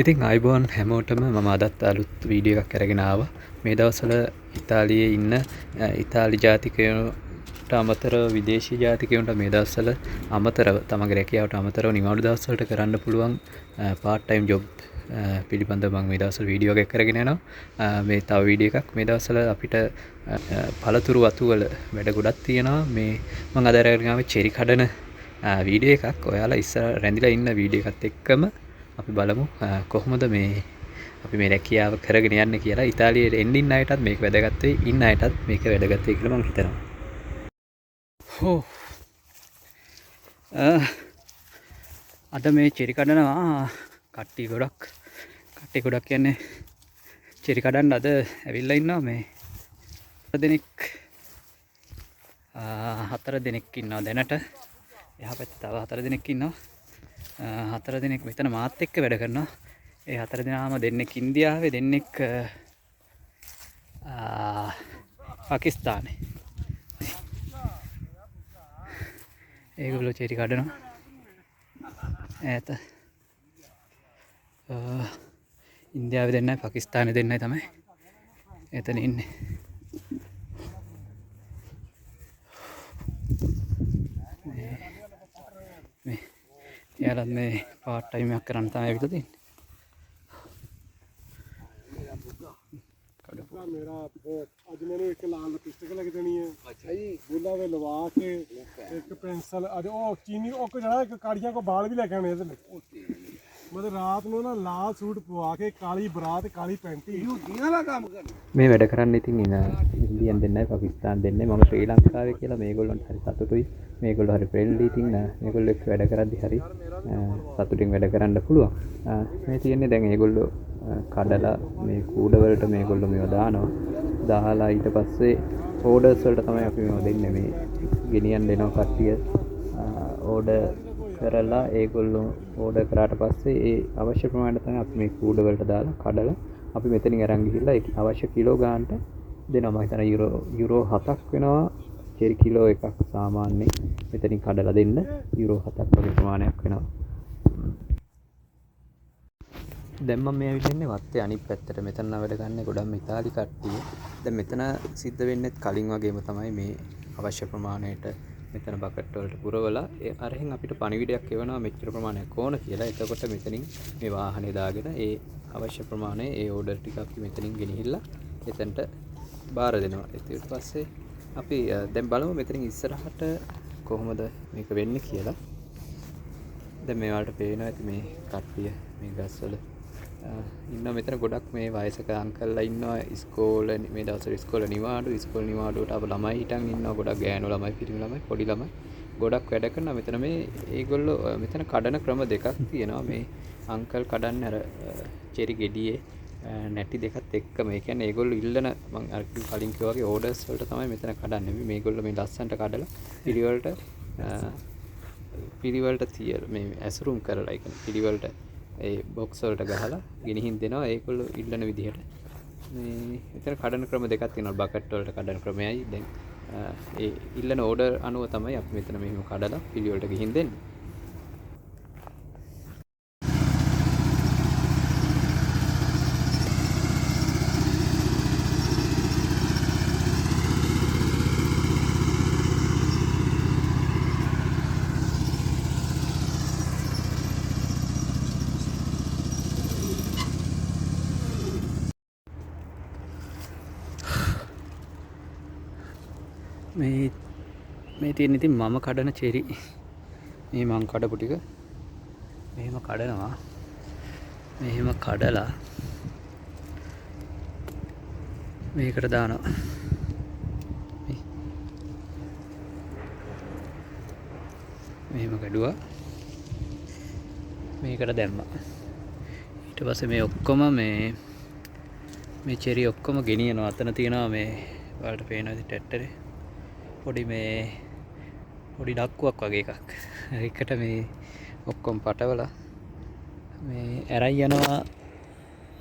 ඉතින් අයිබෝන් හැමෝටම මම අදත් අලුත් වීඩියෝ එකක් අරගෙන ආවා. මේ දවස්වල ඉතාලියේ ඉන්න ඉතාලි ජාතිකයන්ට අමතරව විදේශී ජාතිකයන්ට මේ දවස්වල අමතරව තමන්ගේ රැකියාවට අමතරව නිවාඩු දවස්වලට කරන්න පුළුවන් part time job පිළිබඳව මම මේ දවස්වල වීඩියෝ එකක් අරගෙන යනවා. මේ තව වීඩියෝ එකක් මේ දවස්වල අපිට පළතුරු වතු වල වැඩ ගොඩක් තියෙනවා. මේ මම අද අරගෙන ආවේ චෙරි කඩන වීඩියෝ එකක්. ඔයාලා ඉස්සර රැඳිලා ඉන්න වීඩියෝ එකත් එක්කම අපි බලමු කොහොමද මේ අපි මේ රැකියාව කරගෙන යන්නේ කියලා. ඉතාලියේ එන්න අයටත් මේක වැදගත් වෙයි, ඉන්න අයටත් මේක වැදගත් වෙයි කියලා මම හිතනවා. හෝ අද මේ චෙරි කඩනවා කට්ටිය ගොඩක් කියන්නේ චෙරි කඩන්න අද ඇවිල්ලා ඉන්නවා මේ හතර දෙනෙක් ඉන්නවා දැනට. එහා පැත්තේ තව 4 දෙනෙක් ඉන්නවා. 4 දෙනෙක් මෙතන මාත් එක්ක වැඩ කරනවා. ඒ 4 දෙනාම දෙන්නෙක් ඉන්දියාවේ, දෙන්නෙක් පාකිස්තානේ. ඒගොල්ලෝ චෙරි කඩනවා. ඈත ඉන්දියාවේ දෙන්නයි පාකිස්තානේ දෙන්නයි තමයි එතන ඉන්නේ. මේ එයාලත් මේ පාර්ට් ටයිම් එකක් කරන්න තමයි ඇවිල්ලා තියෙන්නේ. मेरा आज मैंने एक लाल लिपस्टिक लग देनी है। अच्छा जी गुला वे लवा के एक पेंसिल आज ओ चीनी ओ को जरा एक काड़ियां को बाल भी लेके आने इधर मतलब रात में ना लाल सूट पवा के काली बरात काली पैंटी वाला काम करना මේ වැඩ කරන්න ඉතින් ඉන්දියන් දෙන්නයි පාකිස්තාන් දෙන්නයි මම ශ්‍රී ලංකාවේ කියලා මේගොල්ලන්ට හරි සතුටුයි. මේගොල්ලෝ හරි ෆ්‍රෙන්ඩ්ලි. ඉතින් මේගොල්ලෝ එක්ක වැඩ කරද්දි හරි සතුටින් වැඩ කරන්න පුළුවන්. මේ තියෙන්නේ දැන් මේගොල්ලෝ කඩලා මේ කූඩ වලට මේගොල්ලෝ මේව දානවා. දාලා ඊට පස්සේ ඕඩර්ස් වලට තමයි අපි මේව දෙන්නේ. මේ ගෙනියන්න දෙනවා කට්ටිය ඕඩර් කරලා ඒගොල්ලෝ ඕඩර් කරාට පස්සේ ඒ අවශ්‍ය ප්‍රමාණයට තමයි අපි මේ කූඩ වලට දාලා කඩලා අපි මෙතනින් අරන් ගිහිල්ලා ඒ අවශ්‍ය කිලෝ ගානට දෙනවා. මම හිතනවා යුරෝ 7ක් වෙනවා චෙරි කිලෝ එකක් සාමාන්‍යයෙන් මෙතනින් කඩලා දෙන්න. යුරෝ 7ක් වගේ ප්‍රමාණයක් වෙනවා. දැන් මම මේ ඇවිල්ලා ඉන්නේ වත්තේ අනිත් පැත්තට. මෙතන වැඩ ගන්න ගොඩක් ඉතාලි කට්ටිය. දැන් මෙතන සිද්ධ වෙන්නේත් කලින් වගේම තමයි මේ අවශ්‍ය ප්‍රමාණයට මෙතන බකට් වලට පුරවලා ඒ අරහෙන් අපිට පණිවිඩයක් එවනවා මෙච්චර ප්‍රමාණයක් ඕන කියලා. එතකොට මෙතනින් මේ වාහනේ දාගෙන ඒ අවශ්‍ය ප්‍රමාණය ඒ ඕඩර් ටික අපි මෙතනින් ගෙනහිල්ලා එතනට බාර දෙනවා. ඊට පස්සේ අපි දැන් බලමු මෙතනින් ඉස්සරහට කොහොමද මේක වෙන්නේ කියලා. දැන් මේවට පේනවා ඇති මේ කට්ටිය මේ ගස්වල ඉන්න මෙතන ගොඩක් මේ වයසක අංකල්ලා ඉන්නවා. ඉස්කෝලේ මේ දවස්වල ඉස්කෝලේ නිවාඩුවට අප ළමයි හිටන් ඉන්නවා. ගොඩක් ගෑනු ළමයි, පිරිමි ළමයි, පොඩි ළමයි ගොඩක් වැඩ කරනවා. මෙතන මේ ඒගොල්ලෝ මෙතන කඩන ක්‍රම දෙකක් තියෙනවා. මේ අංකල් කඩන්නේ අර චෙරි ගෙඩියේ නැටි දෙකත් එක්කම. ඒ කියන්නේ ඒගොල්ලෝ ඉල්ලන මම අර කලින් කිව්වා වගේ ඕඩර්ස් වලට තමයි මෙතන කඩන්නේ. මේගොල්ලෝ මේ ලස්සන්ට කඩලා පිළිවෙලට තියලා මේ ඇසුරුම් කරලා ඒ කියන්නේ පිළිවෙලට ඒ බොක්ස් වලට ගහලා ගෙනihin දෙනවා ඒගොල්ලෝ ඉල්ලන විදිහට. මේ මෙතන කඩන ක්‍රම දෙකක් තියෙනවා. බකට් වලට කඩන ක්‍රමයයි දැන් ඒ ඉල්ලන ඕඩර් අනුව තමයි අපි මෙතන මෙහෙම කඩලා පිළිවෙලට ගිහින් දෙන්නේ. මේ තියෙන ඉතින් මම කඩන චෙරි මේ මං කඩපු ටික මෙහෙම කඩනවා. මෙහෙම කඩලා මේකට දානවා. මෙහෙම කඩුවා මේකට දැම්මා. ඊට පස්සේ මේ ඔක්කොම මේ චෙරි ඔක්කොම ගෙනියනවා. අතන තියෙනවා මේ ඔයාලට පේනවා ඉතින් ට්‍රැක්ටරේ පොඩි ඩක්කුවක් වගේ එකක්. ඒකට මේ ඔක්කොම පටවලා මේ ඇරයි යනවා.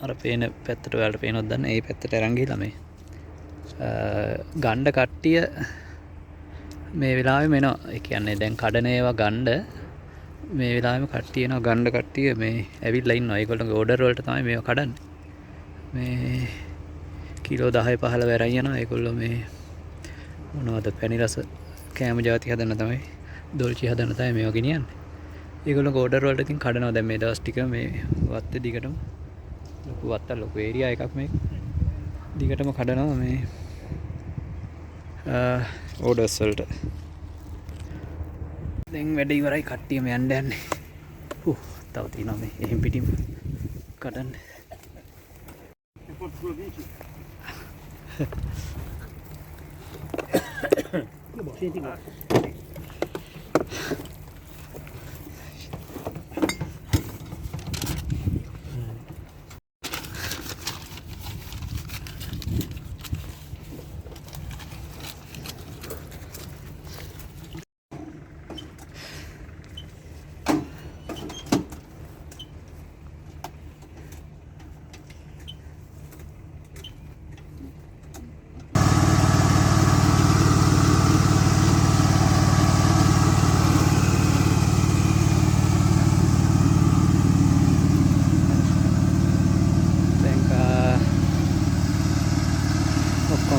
අර පේන පැත්තට ඔයාලට පේනවද දන්නේ. ඒ පැත්තට අරන් ගිහලා මේ ගණ්ඩ කට්ටිය මේ වෙලාවෙම එනවා. ඒ කියන්නේ දැන් කඩන ඒවා ගණ්ඩ මේ වෙලාවෙම කට්ටිය එනවා ගන්න කට්ටිය මේ ඇවිල්ලා ඉන්නවා. ඒගොල්ලෝගේ ඕඩර් වලට තමයි මේවා කඩන්නේ. මේ කිලෝ 10 15 වැරයි යනවා. ඒගොල්ලෝ මේ මොනවද පැණි රස කෑම ಜಾති හදන්න තමයි දොල්චි හදන්න තමයි මේවා ගෙනියන්නේ. ඒගොල්ලෝ ඕඩර් වලට ඉතින් කඩනවා. දැන් මේ දවස් ටික මේ වත්තේ දිගටම ලොකු වත්ත ලොකු ඒරියා එකක් මේ දිගටම කඩනවා මේ ඕඩර්ස් වලට. දැන් වැඩ ඉවරයි කට්ටියම යන්න යන්නේ. තව තියෙනවා මේ එහෙම් පිටින් කඩන්න.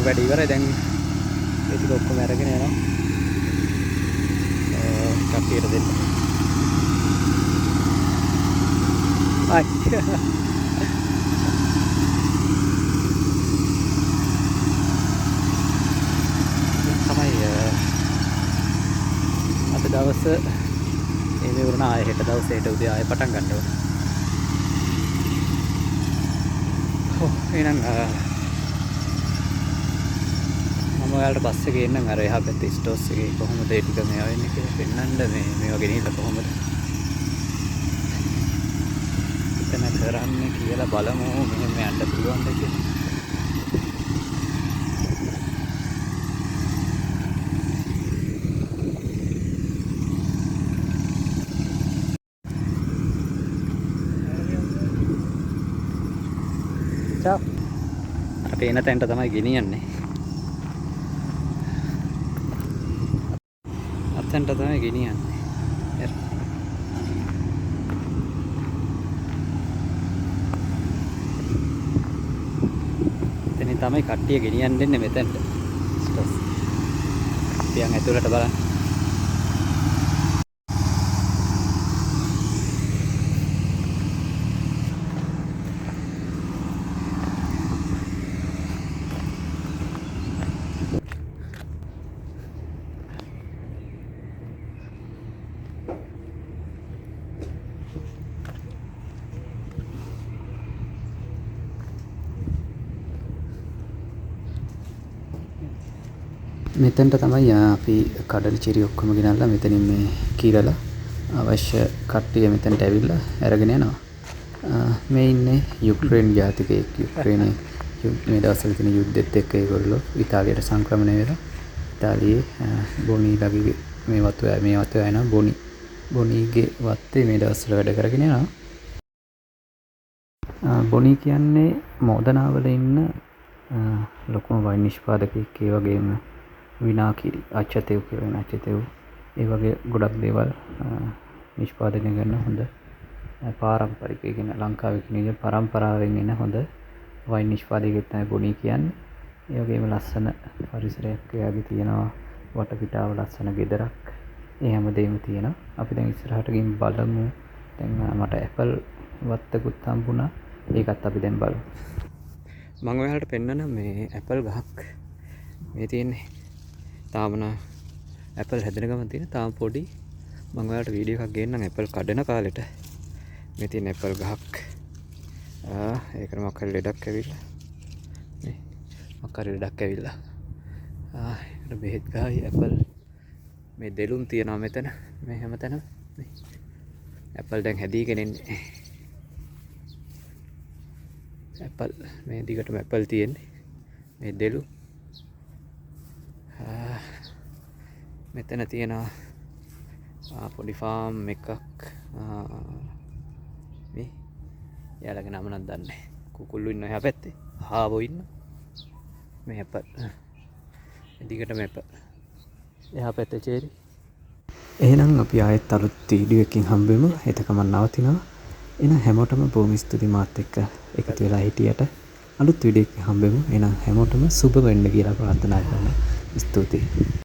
වැඩ ඉවරයි දැන් ඒ ටික ඔක්කොම අරගෙන යනවා කට්ටියට දෙන්න. හයි තමයි අද දවස මේ වුණා. ආයෙ හෙට දවසේ හෙට උදේ ආයෙ පටන් ගන්න ඕන. එහෙනම් ඔයාලට බස් එකේ එන්නම් අර එහා පැත්තේ ස්ටෝර්ස් එකේ කොහොමද ඒ ටික මේවා වෙන්නේ කියලා පෙන්නන්න මේ වගේ නේද කොහොමද එතන කරන්නේ කියලා බලමු. මෙහෙම යන්න පුළුවන්ද කියලා. චා අපි එන තැනට තමයි ගෙනියන්නේ. අතෙන්ට තමයි ගෙනියන්නේ. එතනින් තමයි කට්ටිය ගෙනියන්න දෙන්නේ මෙතෙන්ට. පියන් ඇතුළට බලන්න. මෙතෙන්ට තමයි අපි කඩල චිරි ඔක්කොම ගෙනල්ලා මෙතනින් මේ කීරලා අවශ්‍ය කට්ටිය මෙතෙන්ට ඇවිල්ලා අරගෙන යනවා. මේ ඉන්නේ යුක්‍රේන් ජාතිකයෙක්. යුක්‍රේනයේ මේ දවස්වල තියෙන යුද්ධෙත් එක්ක ඒගොල්ලෝ ඉතාලියට සංක්‍රමණය වෙලා ඉතාලියේ බොනි ලගේ මේ වතුව යන බොනිගේ වත්තේ මේ දවස්වල වැඩ කරගෙන යනවා. බොනි කියන්නේ මෝදනාවල ඉන්න ලොකුම වයින් නිෂ්පාදකයෙක්. ඒ වගේම විනාකිරි අච්චතෙව් කියන අච්චතෙව් ඒ වගේ ගොඩක් දේවල් නිෂ්පාදනය කරන හොඳ පාරම්පරික කියන ලංකාවේ කියන පරම්පරාවෙන් එන හොඳ වයින් නිෂ්පාදකයෙක් තමයි බොනි කියන්නේ. ඒ වගේම ලස්සන පරිසරයක් එයාගේ තියෙනවා. වටපිටාව ලස්සන ගෙදරක්. ඒ හැමදේම තියෙනවා. අපි දැන් ඉස්සරහට ගිහින් බලමු. දැන් මට ඇපල් වත්තකුත් හම්බුණා. ඒකත් අපි දැන් බලමු. මම ඔයාලට පෙන්නන මේ ඇපල් ගහක් මේ තියෙන්නේ. තාම ඇපල් හැදෙන ගමන් තියෙන තාම පොඩි. මම ඔයාලට වීඩියෝ එකක් ගේන්නම් ඇපල් කඩන කාලෙට. මේ තියෙන ඇපල් ගහක්. ඒකට මොකක් හරි ලෙඩක් ඇවිල්ලා. මේ මොකක් හරි ලෙඩක් ඇවිල්ලා. ඒකට බෙහෙත් ගහයි ඇපල් මේ දෙලුම් තියනවා මෙතන. මේ හැමතැනම මේ ඇපල් දැන් හැදීගෙන ඉන්නේ. ඇපල් මේ දිගටම ඇපල් තියෙන්නේ. මේ දෙලු මෙතන තියෙනවා පොඩි ෆාම් එකක්. මේ යාළගේ නම නම් දන්නේ නැහැ. කුකුල්ලු ඉන්න එහා පැත්තේ. හාවෝ ඉන්න. මේ ඇපල් දිගටම ඇපල්. එහා පැත්තේ චේරි. එහෙනම් අපි ආයෙත් අලුත් වීඩියෝ එකකින් හම්බෙමු. එතකම නවතිනවා. එහෙනම් හැමෝටම බොහොම ස්තුතියි මාත් එක්ක එකතු වෙලා හිටියට. අලුත් වීඩියෝ එකකින් හම්බෙමු. එහෙනම් හැමෝටම සුබ වෙන්න කියලා ප්‍රාර්ථනා කරනවා. ස්තුතියි.